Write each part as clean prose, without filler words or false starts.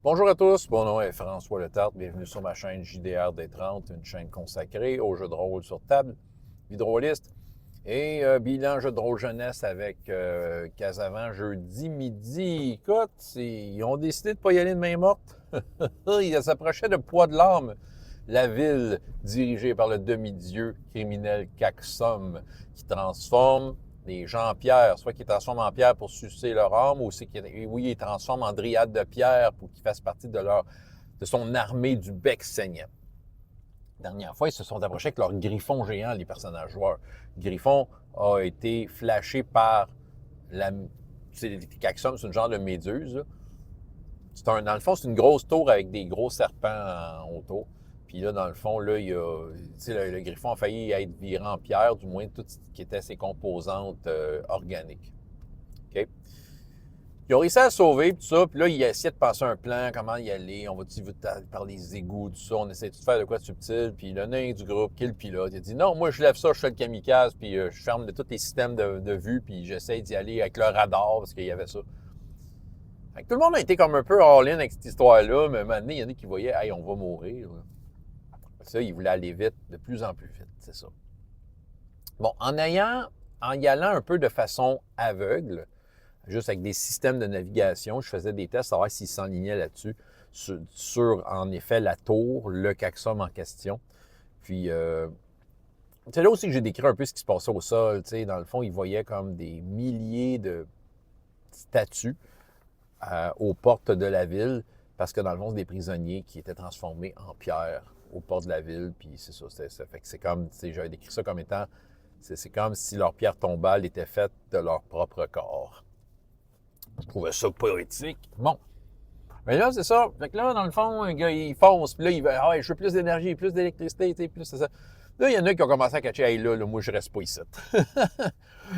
Bonjour à tous, mon nom est François Letarte, bienvenue sur ma chaîne JDR D30, une chaîne consacrée aux jeux de rôle sur table, Hydroliste et bilan jeu de rôle jeunesse avec Casavant jeudi midi. Écoute, ils ont décidé de ne pas y aller de main morte. Ils s'approchaient de Poids-de-l'Âme, la ville dirigée par le demi-dieu criminel Caxum, qui transforme les gens en pierre, soit qu'ils transforment en pierre pour sucer leur âme, ou c'est qu'ils transforment en dryade de pierre pour qu'ils fassent partie de son armée du bec saignant. La dernière fois, ils se sont approchés avec leur griffon géant, les personnages joueurs. Le griffon a été flashé par la. Caxum, c'est une genre de méduse. Dans le fond, c'est une grosse tour avec des gros serpents autour. Puis là, dans le fond, là, le griffon a failli être viré en pierre, du moins tout ce qui était ses composantes organiques. OK? Ils ont réussi à sauver, tout ça. Puis là, ils essayaient de passer un plan, comment y aller. On va-tu par les égouts, tout ça. On essaie de faire de quoi de subtil. Puis le nain du groupe, qui est le pilote, il a dit non, moi, je lève ça, je fais le kamikaze, puis je ferme tous les systèmes de vue, puis j'essaie d'y aller avec le radar, parce qu'il y avait ça. Fait que tout le monde a été comme un peu all-in avec cette histoire-là, mais maintenant, il y en a qui voyaient, hey, on va mourir. Ça, ils voulaient aller vite, de plus en plus vite, c'est ça. Bon, en y allant un peu de façon aveugle, juste avec des systèmes de navigation, je faisais des tests, savoir s'ils s'enlignaient là-dessus, sur, en effet, la tour, le Caxum en question. Puis, c'est là aussi que j'ai décrit un peu ce qui se passait au sol. Dans le fond, ils voyaient comme des milliers de statues aux portes de la ville, parce que dans le fond, c'est des prisonniers qui étaient transformés en pierre aux portes de la ville, puis c'est ça. Fait que c'est comme, j'avais décrit ça comme étant, c'est comme si leur pierre tombale était faite de leur propre corps. Je trouvais ça poétique. Bon. Mais là, c'est ça. Fait que là, dans le fond, un gars, il fonce, puis là, il veut, ah ouais, je veux plus d'énergie, plus d'électricité, plus c'est ça. Là, il y en a qui ont commencé à catcher, hey, là, moi, je reste pas ici.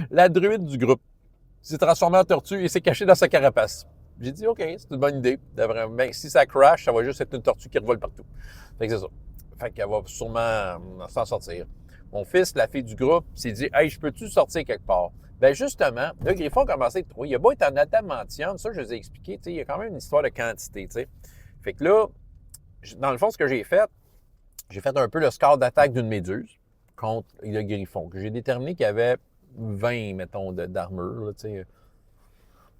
La druide du groupe s'est transformée en tortue et s'est cachée dans sa carapace. J'ai dit, OK, c'est une bonne idée. Mais si ça crash, ça va juste être une tortue qui revole partout. Fait que c'est ça. Fait qu'elle va sûrement s'en sortir. Mon fils, la fille du groupe, s'est dit, hey, je peux-tu sortir quelque part? Ben justement, le griffon a commencé à être trouvé. Il a beau être en adamantium, ça, je vous ai expliqué, il y a quand même une histoire de quantité, t'sais. Fait que là, dans le fond, ce que j'ai fait un peu le score d'attaque d'une méduse contre le griffon, que j'ai déterminé qu'il y avait 20, mettons, d'armure, tu sais.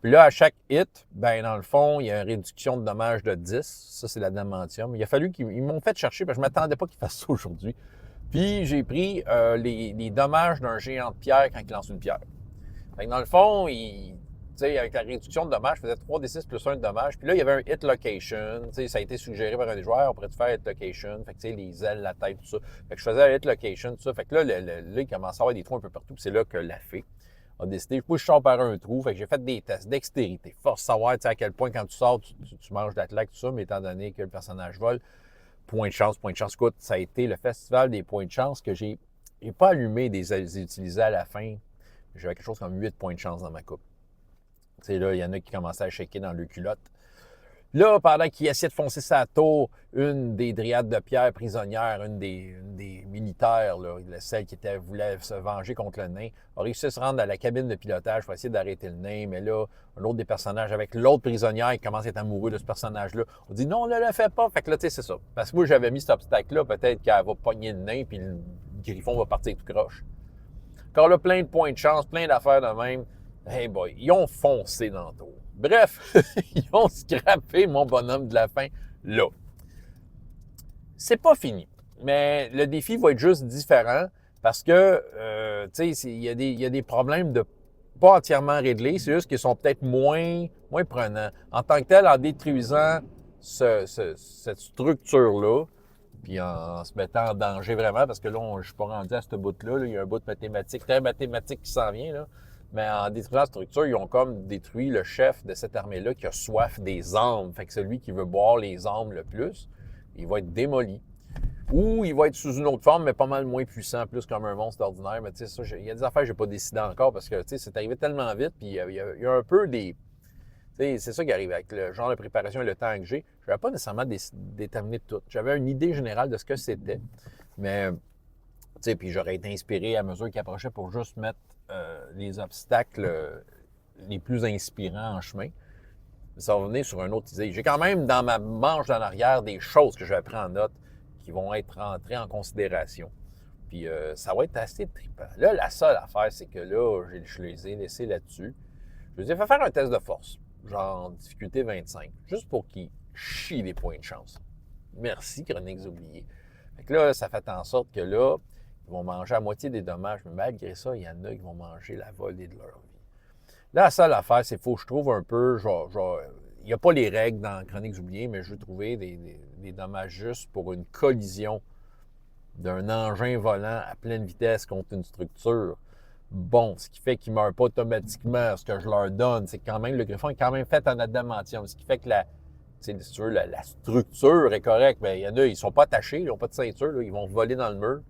Puis là, à chaque hit, ben dans le fond, il y a une réduction de dommages de 10. Ça, c'est l'adamantium. Il a fallu qu'ils m'ont fait chercher, parce que je ne m'attendais pas qu'ils fassent ça aujourd'hui. Puis j'ai pris les dommages d'un géant de pierre quand il lance une pierre. Fait que dans le fond, avec la réduction de dommages, je faisais 3d6 plus 1 de dommages. Puis là, il y avait un hit location. Ça a été suggéré par un des joueurs. On pourrait faire hit location. Fait que les ailes, la tête, tout ça. Fait que je faisais un hit location, tout ça. Fait que là, il commençait à avoir des trous un peu partout. Puis c'est là que la fée a décidé, je sors par un trou. Fait que j'ai fait des tests dextérité. Force savoir à quel point quand tu sors, tu manges de la claque, tout ça. Mais étant donné que le personnage vole, point de chance, point de chance. Écoute, ça a été le festival des points de chance que j'ai pas allumé des utilisés à la fin. J'avais quelque chose comme 8 points de chance dans ma coupe. Tu sais, là, il y en a qui commençaient à shaker dans le culotte. Là, pendant qu'il essaie de foncer sa tour, une des dryades de pierre prisonnières, une des militaires, là, celle qui voulait se venger contre le nain, a réussi à se rendre à la cabine de pilotage pour essayer d'arrêter le nain. Mais là, un autre des personnages, avec l'autre prisonnière qui commence à être amoureux de ce personnage-là, on dit non, ne le fais pas. Fait que là, tu sais, c'est ça. Parce que moi, j'avais mis cet obstacle-là, peut-être qu'elle va pogner le nain, puis le griffon va partir tout croche. Encore là, plein de points de chance, plein d'affaires de même. Hey boy, ils ont foncé dans le tour. Bref, ils ont scrappé mon bonhomme de la fin là. C'est pas fini, mais le défi va être juste différent parce que, tu sais, il y a des problèmes de pas entièrement réglés, c'est juste qu'ils sont peut-être moins prenants. En tant que tel, en détruisant cette structure-là, puis en se mettant en danger vraiment, parce que là, je ne suis pas rendu à ce bout-là. Là. Il y a un bout de mathématique, très mathématique qui s'en vient. Là. Mais en détruisant la structure, ils ont comme détruit le chef de cette armée-là qui a soif des âmes. Fait que celui qui veut boire les âmes le plus, il va être démoli. Ou il va être sous une autre forme, mais pas mal moins puissant, plus comme un monstre ordinaire. Mais tu sais, ça, il y a des affaires que je n'ai pas décidé encore parce que tu sais, c'est arrivé tellement vite, puis il y a un peu des. C'est ça qui arrive avec le genre de préparation et le temps que j'ai. Je n'avais pas nécessairement déterminé tout. J'avais une idée générale de ce que c'était. Mais, tu sais, puis j'aurais été inspiré à mesure qu'il approchait pour juste mettre les obstacles les plus inspirants en chemin. ça va venir sur une autre idée. J'ai quand même dans ma manche en arrière des choses que j'ai pris en note qui vont être entrées en considération. Puis ça va être assez trippant. Là, la seule affaire, c'est que là, je les ai laissés là-dessus. Je les ai fait faire un test de force, genre difficulté 25, juste pour qu'ils chient les points de chance. Merci, Chroniques oubliées. Fait que là, ça fait en sorte que là, ils vont manger à moitié des dommages, mais malgré ça, il y en a qui vont manger la volée de leur vie. Là, la seule affaire, c'est qu'il faut que je trouve un peu, il n'y a pas les règles dans Chroniques oubliées, mais je veux trouver des dommages justes pour une collision d'un engin volant à pleine vitesse contre une structure. Bon, ce qui fait qu'ils ne meurent pas automatiquement. Ce que je leur donne, c'est quand même, le Griffon est quand même fait en adamantium, ce qui fait que la structure est correcte. Bien, il y en a, ils ne sont pas attachés, ils n'ont pas de ceinture, là, ils vont voler dans le mur.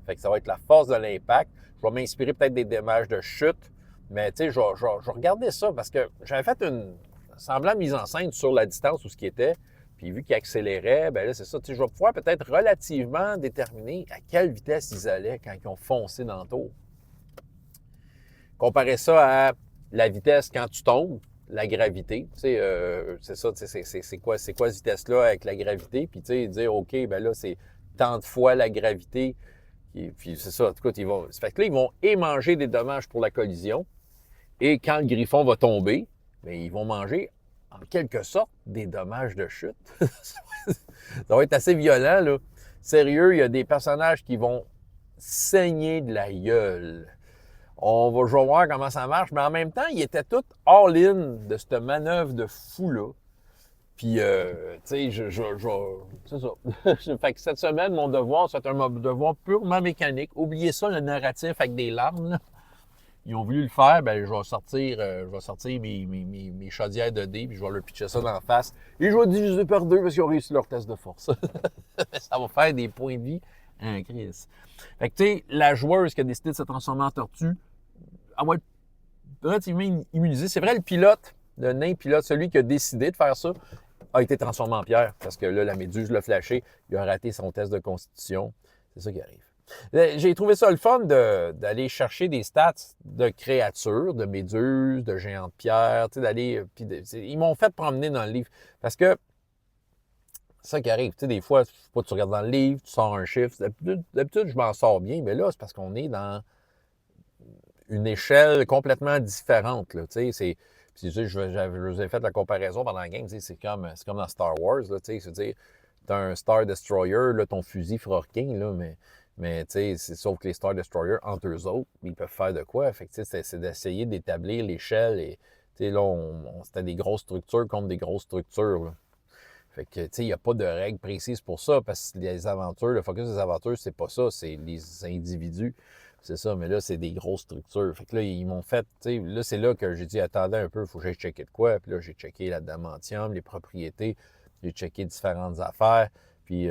Fait que ça va être la force de l'impact. Je vais m'inspirer peut-être des dommages de chute, mais tu sais, je vais regarder ça parce que j'avais fait une semblable mise en scène sur la distance où ce qui était. Puis vu qu'ils accéléraient, ben là, c'est ça. Tu sais, je vais pouvoir peut-être relativement déterminer à quelle vitesse ils allaient quand ils ont foncé dans le tour. Comparer ça à la vitesse quand tu tombes, la gravité. Tu sais, c'est ça, tu sais, c'est quoi cette vitesse-là avec la gravité? Puis tu sais, dire, OK, ben là, c'est tant de fois la gravité. Puis c'est ça, en tout cas, ils vont. Fait que là, ils vont manger des dommages pour la collision. Et quand le griffon va tomber, bien, ils vont manger, en quelque sorte, des dommages de chute. Ça va être assez violent, là. Sérieux, il y a des personnages qui vont saigner de la gueule. Je vais voir comment ça marche, mais en même temps, ils étaient tous all-in de cette manœuvre de fou-là. Puis, tu sais, c'est ça. Fait que cette semaine, mon devoir, c'est un devoir purement mécanique. Oubliez ça, le narratif avec des larmes, là. Ils ont voulu le faire, ben je vais sortir mes chaudières de dés, puis je vais leur pitcher ça dans la face. Et je vais diviser par 2 parce qu'ils ont réussi leur test de force. Ça va faire des points de vie en crise. Fait que, tu sais, la joueuse qui a décidé de se transformer en tortue, elle va être relativement immunisée. C'est vrai, le pilote, le nain pilote, celui qui a décidé de faire ça, a été transformé en pierre parce que là, la méduse l'a flashé. Il a raté son test de constitution. C'est ça qui arrive. J'ai trouvé ça le fun d'aller chercher des stats de créatures, de méduses, de géants de pierre, tu sais, d'aller. Ils m'ont fait promener dans le livre. Parce que c'est ça qui arrive. Tu sais, des fois, tu regardes dans le livre, tu sors un chiffre. D'habitude, je m'en sors bien, mais là, c'est parce qu'on est dans une échelle complètement différente. Là, tu sais, puis, tu sais, je vous ai fait la comparaison pendant la game. Tu sais, c'est comme dans Star Wars. Là, tu sais, c'est-à-dire, tu as un Star Destroyer, là, ton fusil fera rien, là, mais tu sais, sauf que les Star Destroyer, entre eux autres, ils peuvent faire de quoi? Fait que, tu sais, c'est d'essayer d'établir l'échelle. Et, tu sais, là, c'était des grosses structures contre des grosses structures. Là. Fait que, tu sais, il n'y a pas de règle précise pour ça, parce que les aventures, le focus des aventures, c'est pas ça, c'est les individus. C'est ça, mais là, c'est des grosses structures. Fait que là, ils m'ont fait, tu sais, là, c'est là que j'ai dit, attendez un peu, il faut que j'aille checker de quoi. Puis là, j'ai checké l'adamantium, les propriétés, j'ai checké différentes affaires. Puis,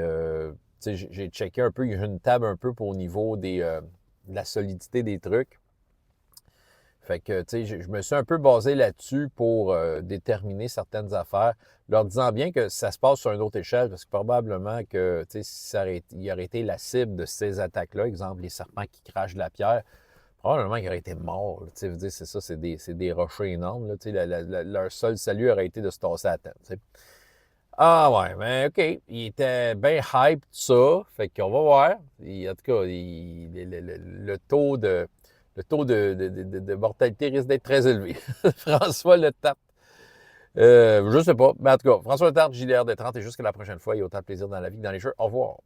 tu sais, j'ai checké un peu, il y a une table un peu pour au niveau de la solidité des trucs. Fait que, tu sais, je me suis un peu basé là-dessus pour déterminer certaines affaires, leur disant bien que ça se passe sur une autre échelle, parce que probablement que, tu sais, si il aurait été la cible de ces attaques-là, exemple, les serpents qui crachent de la pierre, probablement qu'ils auraient été morts. Tu sais, dire, c'est ça, c'est des rochers énormes, là, tu sais, leur seul salut aurait été de se tasser à terre, tu sais. Ah ouais, mais OK, il était bien hype, tout ça, fait qu'on va voir. En tout cas, le taux de mortalité risque d'être très élevé. François Le Tarte. Je sais pas, mais en tout cas, François Le Tarte, JDR de 30, et jusqu'à la prochaine fois, il y a autant de plaisir dans la vie que dans les jeux. Au revoir.